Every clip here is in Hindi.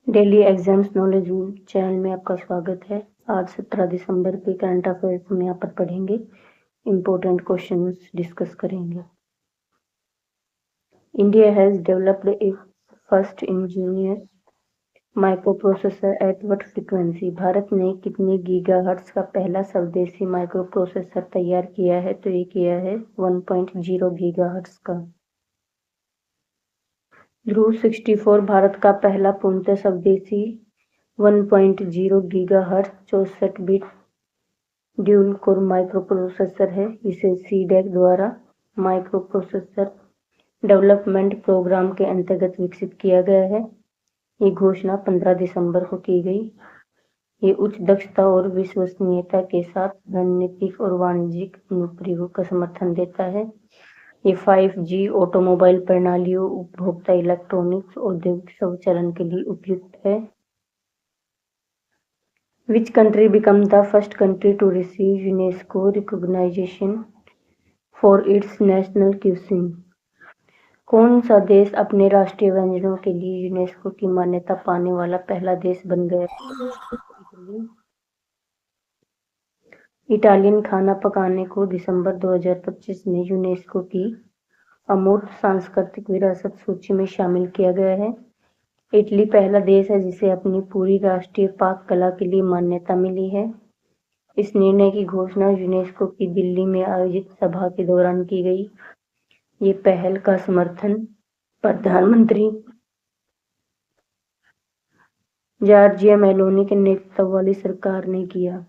डेली एग्जाम्स नॉलेज चैनल में आपका स्वागत है। आज 17 दिसंबर के करंट अफेयर्स हम यहाँ पर पढ़ेंगे, इम्पोर्टेंट क्वेश्चंस डिस्कस करेंगे। India has developed A first engineer microprocessor at what frequency? Bharat ने कितने गीगाहर्ट्ज का पहला स्वदेशी माइक्रोप्रोसेसर तैयार किया है? तो ये किया है 1.0 गीगाहर्ट्ज का। ध्रुव 64 भारत का पहला पूर्णतः स्वदेशी 1.0 gigahertz 64 bit dual core microprocessor है। इसे सीडैक द्वारा माइक्रोप्रोसेसर डेवलपमेंट प्रोग्राम के अंतर्गत विकसित किया गया है। ये घोषणा 15 दिसंबर को की गई। ये उच्च दक्षता और विश्वसनीयता के साथ रणनीतिक और वाणिज्यिक अनुप्रयोग का समर्थन देता है। ये 5G ऑटोमोबाइल प्रणालियों, उपभोक्ता इलेक्ट्रॉनिक्स, औद्योगिक स्वचालन के लिए उपयुक्त है। Which country became the first country to receive UNESCO recognition for its national cuisine? कौन सा देश अपने राष्ट्रीय व्यंजनों के लिए यूनेस्को की मान्यता पाने वाला पहला देश बन गया? इटालियन खाना पकाने को दिसंबर 2025 में यूनेस्को की अमूर्त सांस्कृतिक विरासत सूची में शामिल किया गया है। इटली पहला देश है जिसे अपनी पूरी राष्ट्रीय पाक कला के लिए मान्यता मिली है। इस निर्णय की घोषणा यूनेस्को की दिल्ली में आयोजित सभा के दौरान की गई। ये पहल का समर्थन प्रधानमंत्री जॉर्जिया मेलोनी के नेतृत्व वाली सरकार ने किया।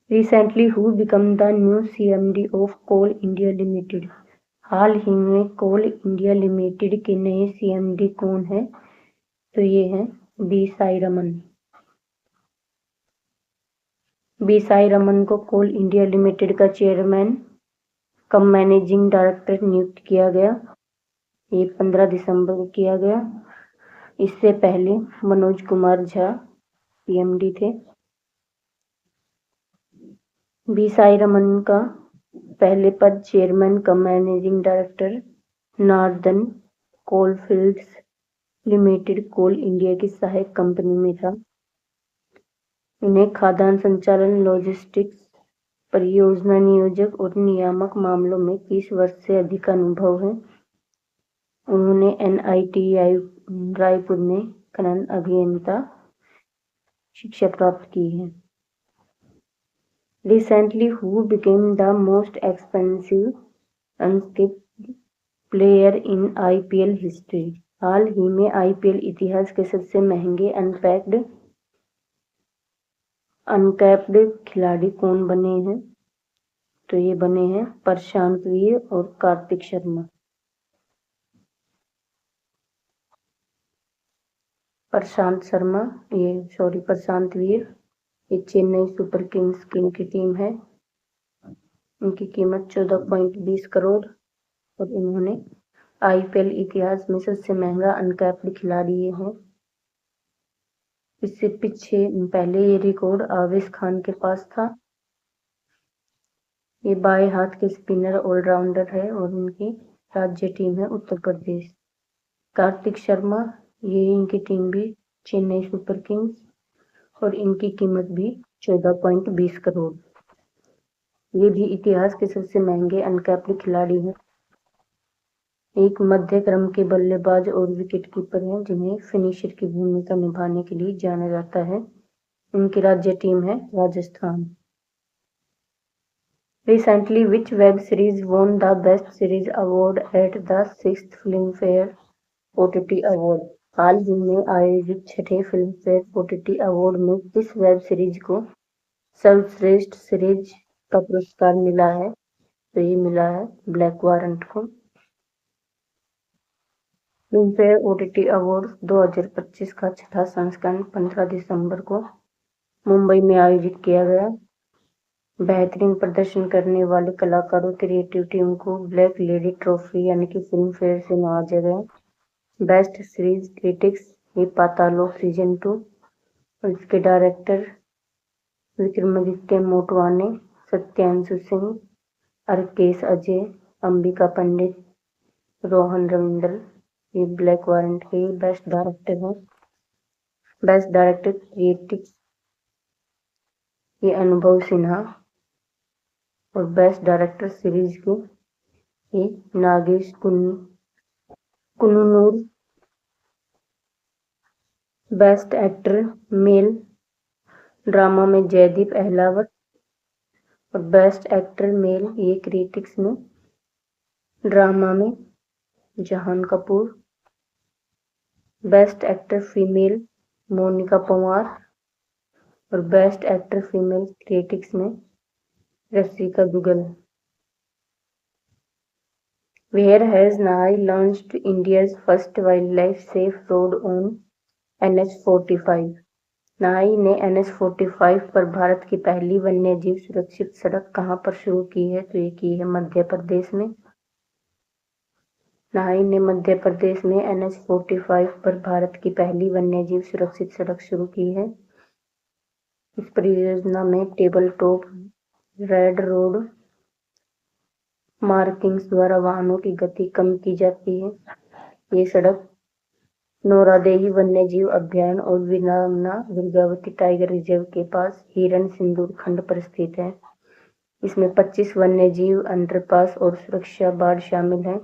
Recently who become the new CMD of coal India limited? हाल ही में कोल इंडिया लिमिटेड के नए CMD कौन है? तो ये है बी साई रमन। बी साई रमन को कोल इंडिया लिमिटेड का चेयरमैन कम मैनेजिंग डायरेक्टर नियुक्त किया गया। ये 15 दिसंबर को किया गया। इससे पहले मनोज कुमार झा CMD थे। बी साई रमन का पहले पद chairman cum managing director northern coalfields limited coal India की सहायक कंपनी में था। इन्हें खाद्यान्न संचालन, लॉजिस्टिक्स, परियोजना नियोजक और नियामक मामलों में 30 वर्ष से अधिक अनुभव है। उन्होंने NITI रायपुर में खनन अभियंता शिक्षा प्राप्त की है। Recently, who became the most expensive uncapped player in IPL history? हाल ही में IPL इतिहास के सबसे महंगे अनकैप्ड खिलाड़ी कौन बने हैं? तो ये बने हैं प्रशांत वीर और कार्तिक शर्मा। प्रशांत वीर ये चेन्नई सुपर किंग्स की इनकी टीम है। इनकी कीमत 14.20 करोड़ और इन्होंने IPL इतिहास में सबसे महंगा अनकैप्ड खिलाड़ी ये हैं। इससे पहले ये रिकॉर्ड आवेश खान के पास था। ये बाएं हाथ के स्पिनर ऑलराउंडर है और इनकी राज्य टीम है उत्तर प्रदेश। कार्तिक शर्मा ये इनकी टीम भी चेन्नई सुपर किंग्स और इनकी कीमत भी 14.20 करोड़। ये भी इतिहास के सबसे महंगे अनकैप्ड खिलाड़ी हैं। एक मध्य क्रम के बल्लेबाज और विकेटकीपर हैं जिन्हें फिनिशर की भूमिका निभाने के लिए जाना जाता है। इनकी राज्य टीम है Rajasthan. Recently, which web series won the Best Series Award at the 6th Filmfare OTT Award? हाल ही में आयोजित 6ठे फिल्मफेयर OTT अवार्ड में किस वेब सीरीज को सर्वश्रेष्ठ सीरीज का पुरस्कार मिला है? तो ये मिला है ब्लैक वारंट को। फिल्मफेयर OTT अवार्ड 2025 का 6ठा संस्करण 15 दिसंबर को मुंबई में आयोजित किया गया। बेहतरीन प्रदर्शन करने वाले कलाकारों क्रिएटिव टीम को ब्लैक लेडी ट्रॉफी यानी कि फिल्म फेयर से नवाजा गया। बेस्ट सीरीज क्रिटिक्स ये पातालोक सीजन 2 और इसके डायरेक्टर विक्रमादित्य मोटवाने, सत्यांशु सिंह, अर्केश अजय, अंबिका पंडित, रोहन रविंद्र ये ब्लैक वारंट है। बेस्ट डायरेक्टर है, बेस्ट डायरेक्टर क्रिएटिव ये अनुभव सिन्हा, और बेस्ट डायरेक्टर सीरीज के ये Nagesh Kukunoor. Best actor male drama में जयदीप अहलावत, और बेस्ट एक्टर मेल ये क्रिटिक्स में ड्रामा में Jahan Kapoor. Best actor female Monika Panwar, और बेस्ट एक्टर फीमेल क्रिटिक्स में रसिका Duggal. Where has Nahai launched India's first wildlife safe road on NH45? नाहाई ने NH45 पर भारत की पहली वन्यजीव सुरक्षित सड़क कहाँ पर शुरू की है? तो ये की है मध्य प्रदेश में। नाहाई ने मध्य प्रदेश में NH45 पर भारत की पहली वन्यजीव सुरक्षित सड़क शुरू की है। इस परियोजना में table top red road markings द्वारा वाहनों की गति कम की जाती है। ये सड़क नौरादेही वन्यजीव अभ्यारण्य और वीरांगना दुर्गावती टाइगर रिजर्व के पास हिरण सिंदूर खंड पर स्थित है। इसमें 25 वन्यजीव अंडरपास और सुरक्षा बाड़ शामिल हैं।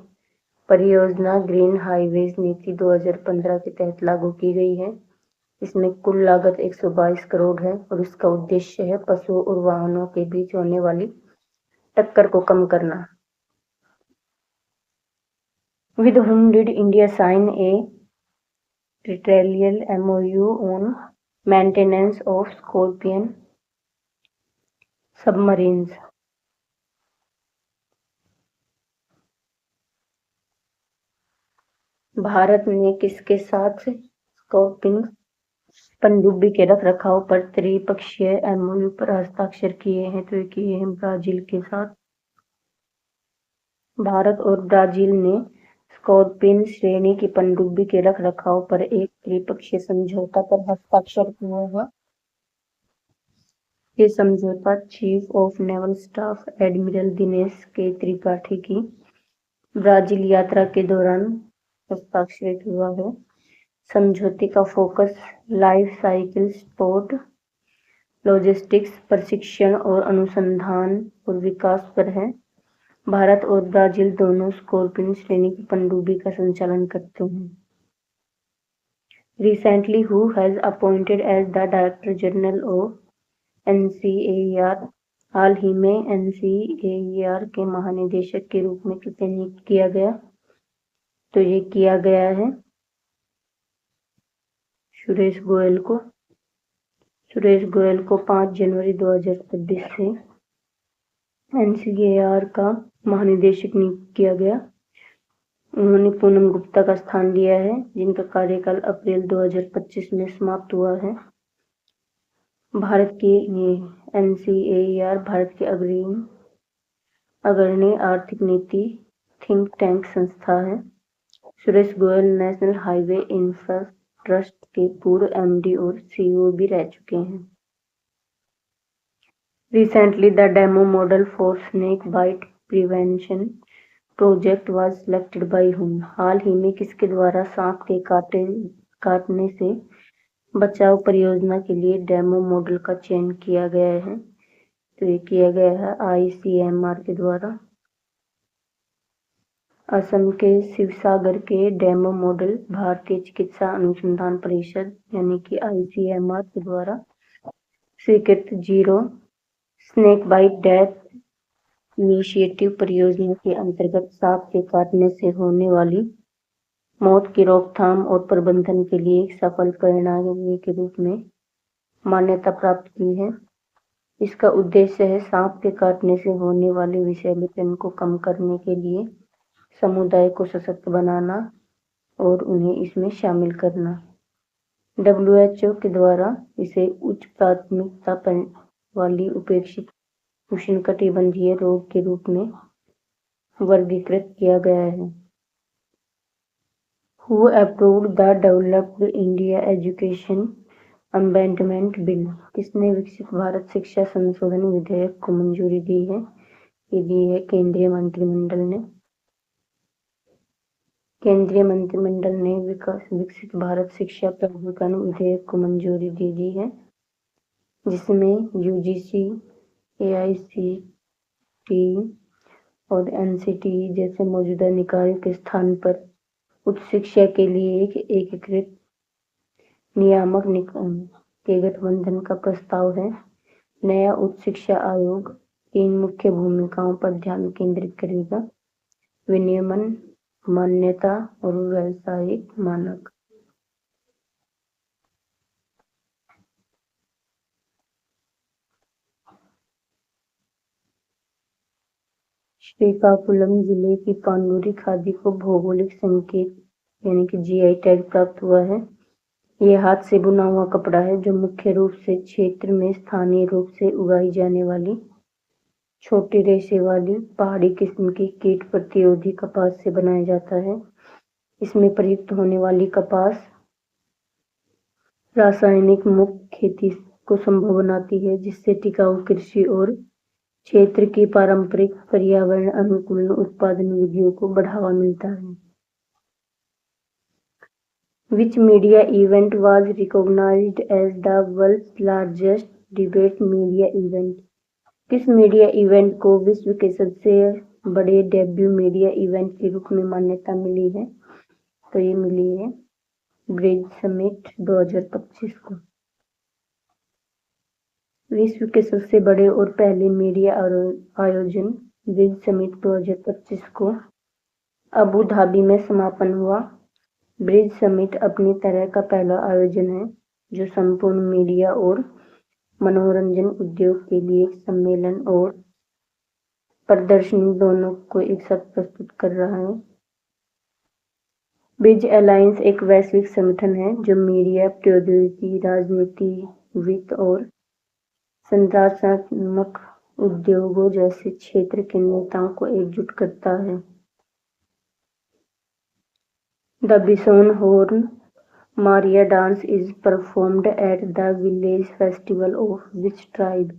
परियोजना ग्रीन हाईवेज नीति 2015 के तहत लागू की गई है। इसमें कुल लागत 122 करोड़ है और इसका उद्देश्य है पशुओं और वाहनों के बीच होने वाली टक्कर को कम करना। With whom did India sign a trilateral MoU on maintenance of Scorpion submarines? Bharat ने किसके साथ स्कॉर्पिन पनडुब्बी के रखरखाव पर त्रिपक्षीय MoU पर हस्ताक्षर किए हैं? तो ये किए हैं ब्राजील के साथ। भारत और ब्राजील ने स्कॉर्पिन श्रेणी की पनडुब्बी के रखरखाव पर एक त्रिपक्षीय समझौता पर हस्ताक्षर किया है। ये समझौता chief of naval staff admiral Dinesh के त्रिपाठी की ब्राजील यात्रा के दौरान हस्ताक्षरित हुआ है। समझौते का focus life cycle support, logistics, प्रशिक्षण और अनुसंधान और विकास पर है। भारत और ब्राजील दोनों स्कॉर्पिन श्रेणी की पनडुब्बी का संचालन करते हैं। Recently, who has appointed as the Director General of NCAER? हाल ही में NCAER के महानिदेशक के रूप में किसे नियुक्त किया गया? तो ये किया गया है सुरेश गोयल को। सुरेश गोयल को 5 जनवरी 2026 से NCAER का महानिदेशक नियुक्त किया गया। उन्होंने पूनम गुप्ता का स्थान लिया है, जिनका कार्यकाल अप्रैल 2025 में समाप्त हुआ है। भारत की NCAER भारत की अग्रणी आर्थिक नीति थिंक टैंक संस्था है। Suresh Goyal national highway infra trust के पूर्व MD और CEO भी रह चुके हैं। Recently, the demo model for snake bite prevention project was selected by whom? हाल ही में किसके द्वारा सांप के काटने से बचाव परियोजना के लिए डेमो मॉडल का चयन किया गया है? तो ये किया गया है ICMR के द्वारा। असम के शिवसागर के डेमो मॉडल भारतीय चिकित्सा अनुसंधान परिषद यानी कि ICMR के द्वारा स्वीकृत zero snake bite death initiative परियोजना के अंतर्गत सांप के काटने से होने वाली मौत की रोकथाम और प्रबंधन के लिए एक सफल प्रणाली के रूप में मान्यता प्राप्त की है। इसका उद्देश्य है सांप के काटने से होने वाले विषैलेपन को कम करने के लिए समुदाय को सशक्त बनाना और उन्हें इसमें शामिल करना। WHO के द्वारा इसे उच्च प्राथमिकता वाली उपेक्षित उष्णकटिबंधीय रोग के रूप में वर्गीकृत किया गया है। Who approved the Developed India Education Amendment Bill? किसने विकसित भारत शिक्षा संशोधन विधेयक को मंजूरी दी है? ये दी है केंद्रीय मंत्रिमंडल ने। केंद्रीय मंत्रिमंडल ने विकसित भारत शिक्षा प्राधिकरण विधेयक को मंजूरी दे दी है, जिसमें यूजीसी, एआईसीटीई और एनसीटीई जैसे मौजूदा निकायों के स्थान पर उच्च शिक्षा के लिए एक एकीकृत नियामक के गठबंधन का प्रस्ताव है। नया उच्च शिक्षा आयोग 3 मुख्य भूमिकाओं पर ध्यान केंद्रित करेगा: विनियमन, मान्यता और व्यावसायिक मानक। श्रीकाकुलम जिले की पांडुरी खादी को भौगोलिक संकेत यानी कि जीआई टैग प्राप्त हुआ है। यह हाथ से बुना हुआ कपड़ा है जो मुख्य रूप से क्षेत्र में स्थानीय रूप से उगाई जाने वाली छोटे रेशे वाली पहाड़ी किस्म की कीट प्रतिरोधी कपास से बनाया जाता है। इसमें प्रयुक्त होने वाली कपास रासायनिक मुक्त खेती को संभव बनाती है, जिससे टिकाऊ कृषि और क्षेत्र की पारंपरिक पर्यावरण अनुकूल उत्पादन विधियों को बढ़ावा मिलता है। Which media event was recognized as the world's largest debate media event? किस मीडिया इवेंट को विश्व के सबसे बड़े डेब्यू मीडिया इवेंट के रूप में मान्यता मिली है? तो ये मिली है ब्रिज समिट 2025 को। विश्व के सबसे बड़े और पहले मीडिया आयोजन ब्रिज समिट 2025 को अबू धाबी में समापन हुआ। ब्रिज समिट अपनी तरह का पहला आयोजन है जो संपूर्ण मीडिया और मनोरंजन उद्योग के लिए एक सम्मेलन और प्रदर्शनी दोनों को एक साथ प्रस्तुत कर रहा है। ब्रिज अलायंस एक वैश्विक संगठन है जो मीडिया, प्रौद्योगिकी, राजनीति, वित्त और संरचनात्मक उद्योगों जैसे क्षेत्र के नेताओं को एकजुट करता है। The Bison Horn Maria dance is performed at the village festival of which tribe?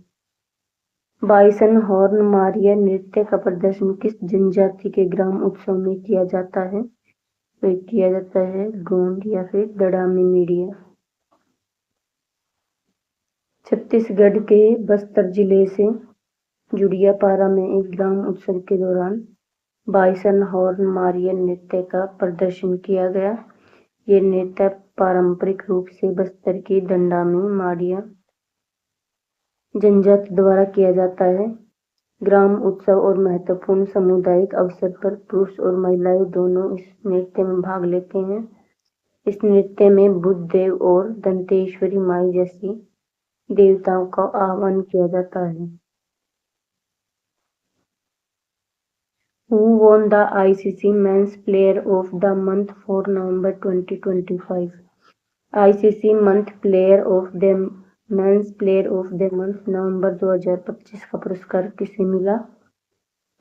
Bison horn Maria नृत्य का प्रदर्शन किस जनजाति के ग्राम उत्सव में किया जाता है? तो किया जाता है गोंड या फिर दड़ामी मीडिया। छत्तीसगढ़ के बस्तर जिले से जुड़ियापारा में एक ग्राम उत्सव के दौरान बाइसन हॉर्न मारिया नृत्य का प्रदर्शन किया गया। ये नृत्य पारंपरिक रूप से बस्तर की दंडामी मारिया जनजाति द्वारा किया जाता है। ग्राम उत्सव और महत्वपूर्ण सामुदायिक अवसर पर पुरुष और महिलाएं दोनों इस नृत्य में भाग लेते हैं। इस नृत्य में बुद्ध देव और दंतेश्वरी माई जैसी देवताओं का आह्वान किया जाता है। Who won the ICC Men's Player of the Month for November 2025? ICC Men's Player of the Month नवंबर 2025 का पुरस्कार किसे मिला?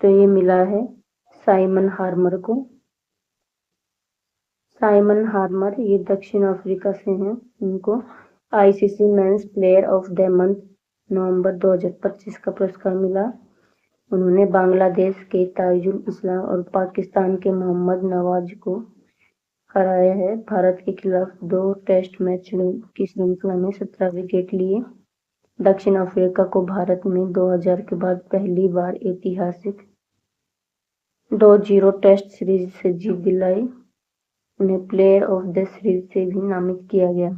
तो ये मिला है साइमन हार्मर को। साइमन हार्मर ये दक्षिण अफ्रीका से हैं। इनको ICC men's player of the month नवंबर 2025 का पुरस्कार मिला। उन्होंने बांग्लादेश के ताइजुल इस्लाम और पाकिस्तान के मोहम्मद नवाज को हराया है। भारत के खिलाफ 2 टेस्ट मैच की श्रृंखला में 17 विकेट लिए। दक्षिण अफ्रीका को भारत में 2000 के बाद पहली बार ऐतिहासिक 2-0 टेस्ट सीरीज से जीत दिलाई। उन्हें प्लेयर ऑफ द सीरीज से भी नामित किया गया।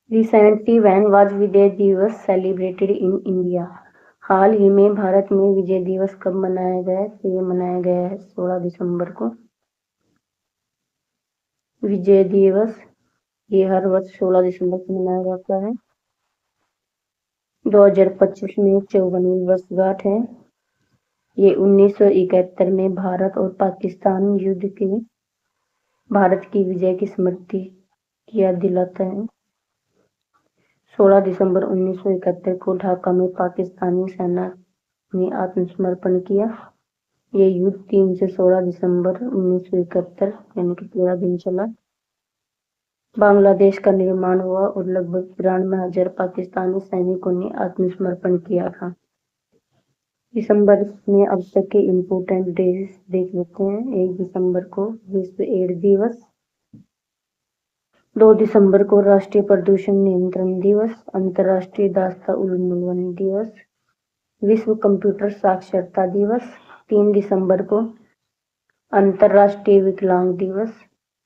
Recently, when was विजय दिवस सेलिब्रेटेड इन इंडिया? हाल ही में भारत में विजय दिवस कब मनाया गया? तो ये मनाया गया है 16 दिसंबर को। विजय दिवस ये हर वर्ष 16 दिसंबर को मनाया जाता है। 2025 में 54वीं वर्षगांठ है। ये 1971 में भारत और पाकिस्तान युद्ध के भारत की विजय की स्मृति की याद दिलाता है। 16 दिसंबर 1971 को ढाका में पाकिस्तानी सेना ने आत्मसमर्पण किया। ये युद्ध 3 से 16 दिसंबर 1971 यानी कि 13 दिन चला। बांग्लादेश का निर्माण हुआ और लगभग 93,000 पाकिस्तानी सैनिकों ने आत्मसमर्पण किया था। दिसंबर में अब तक के इम्पोर्टेंट डेज देख लेते हैं। 1 दिसंबर को विश्व एड्स दिवस, 2 दिसंबर को राष्ट्रीय प्रदूषण नियंत्रण दिवस, अंतर्राष्ट्रीय दास्ता उन्मूलन दिवस, विश्व कंप्यूटर साक्षरता दिवस, 3 दिसंबर को अंतर्राष्ट्रीय विकलांग दिवस,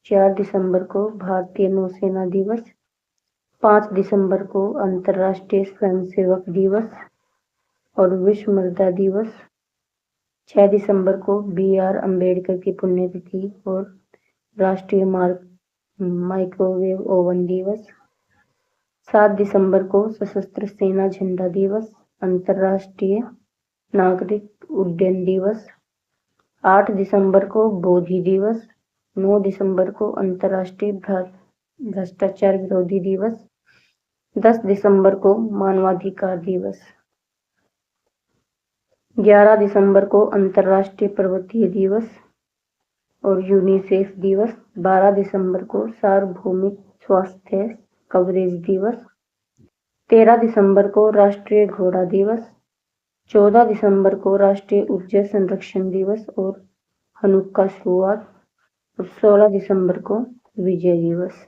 4 दिसंबर को भारतीय नौसेना दिवस, 5 दिसंबर को अंतर्राष्ट्रीय स्वयंसेवक दिवस और विश्व मृदा दिवस, 6 दिसंबर को BR अम्बेडकर की पुण्यतिथि और राष्ट्रीय माइक्रोवेव ओवन दिवस, 7 दिसंबर को सशस्त्र सेना झंडा दिवस, अंतर्राष्ट्रीय नागरिक उड्डयन दिवस, 8 दिसंबर को बोधि दिवस, 9 दिसंबर को अंतर्राष्ट्रीय भ्रष्टाचार विरोधी दिवस, 10 दिसंबर को मानवाधिकार दिवस, 11 दिसंबर को अंतर्राष्ट्रीय पर्वतीय दिवस और यूनिसेफ दिवस, 12 दिसंबर को सार्वभौमिक स्वास्थ्य कवरेज दिवस, 13 दिसंबर को राष्ट्रीय घोड़ा दिवस, 14 दिसंबर को राष्ट्रीय ऊर्जा संरक्षण दिवस और हनुक्का शुरुआत और 16 दिसंबर को विजय दिवस।